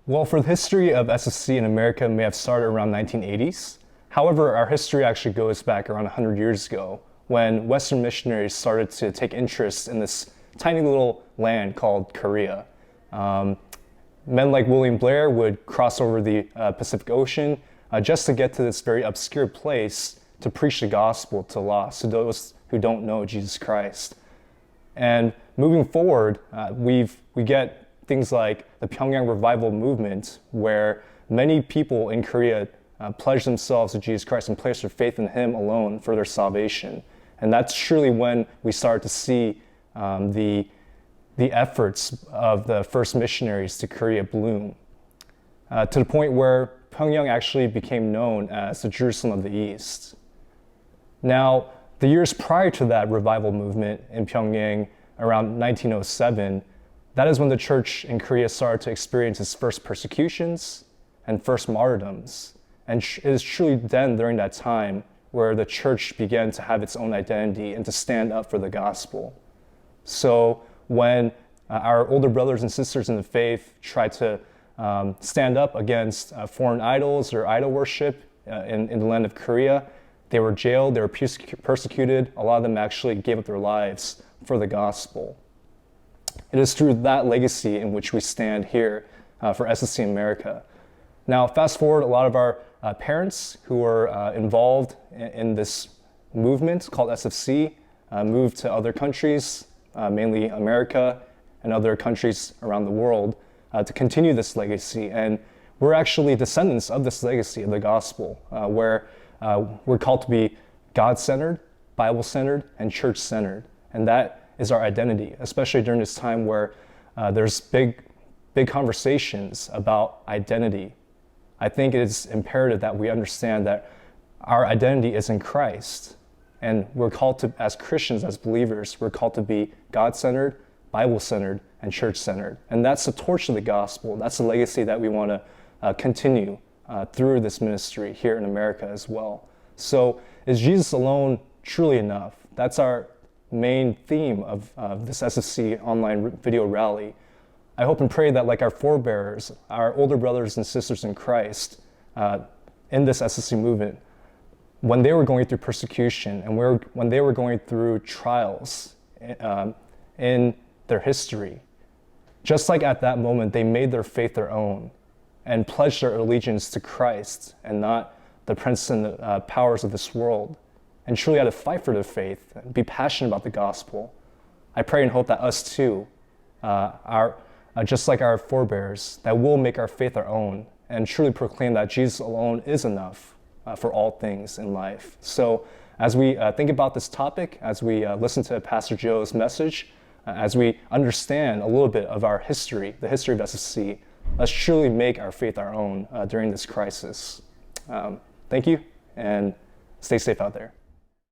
Well, for the history of SFC in America may have started around 1980s. However, our history actually goes back around 100 years ago when Western missionaries started to take interest in this tiny little land called Korea. Men like William Blair would cross over the Pacific Ocean just to get to this very obscure place to preach the gospel to lost, to those who don't know Jesus Christ. And moving forward, we get things like the Pyongyang Revival Movement, where many people in Korea pledge themselves to Jesus Christ and place their faith in Him alone for their salvation. And that's truly when we start to see the efforts of the first missionaries to Korea bloom, to the point where Pyongyang actually became known as the Jerusalem of the East. Now, the years prior to that revival movement in Pyongyang, around 1907, that is when the church in Korea started to experience its first persecutions and first martyrdoms. And it is truly then, during that time, where the church began to have its own identity and to stand up for the gospel. So when our older brothers and sisters in the faith tried to stand up against foreign idols or idol worship in the land of Korea, they were jailed, they were persecuted. A lot of them actually gave up their lives for the gospel. It is through that legacy in which we stand here for SFC America. Now, fast forward, a lot of our parents who were involved in this movement called SFC moved to other countries, mainly America and other countries around the world, to continue this legacy. And we're actually descendants of this legacy of the gospel, where we're called to be God-centered, Bible-centered, and church-centered. And that is our identity, especially during this time where there's big conversations about identity. I think it is imperative that we understand that our identity is in Christ. And we're called to, as Christians, as believers, we're called to be God-centered, Bible-centered, and church-centered. And that's the torch of the gospel. That's the legacy that we want to continue through this ministry here in America as well. So is Jesus alone truly enough? That's our main theme of this SFC online video rally. I hope and pray that, like our forebearers, our older brothers and sisters in Christ in this SFC movement, when they were going through persecution and when they were going through trials in their history, just like at that moment, they made their faith their own and pledged their allegiance to Christ and not the prince and the powers of this world, and truly had to fight for their faith and be passionate about the gospel. I pray and hope that us too, just like our forebears, that we'll make our faith our own and truly proclaim that Jesus alone is enough for all things in life. So as we think about this topic, as we listen to Pastor Joe's message, as we understand a little bit of our history, the history of SFC, let's truly make our faith our own during this crisis. Thank you, and stay safe out there.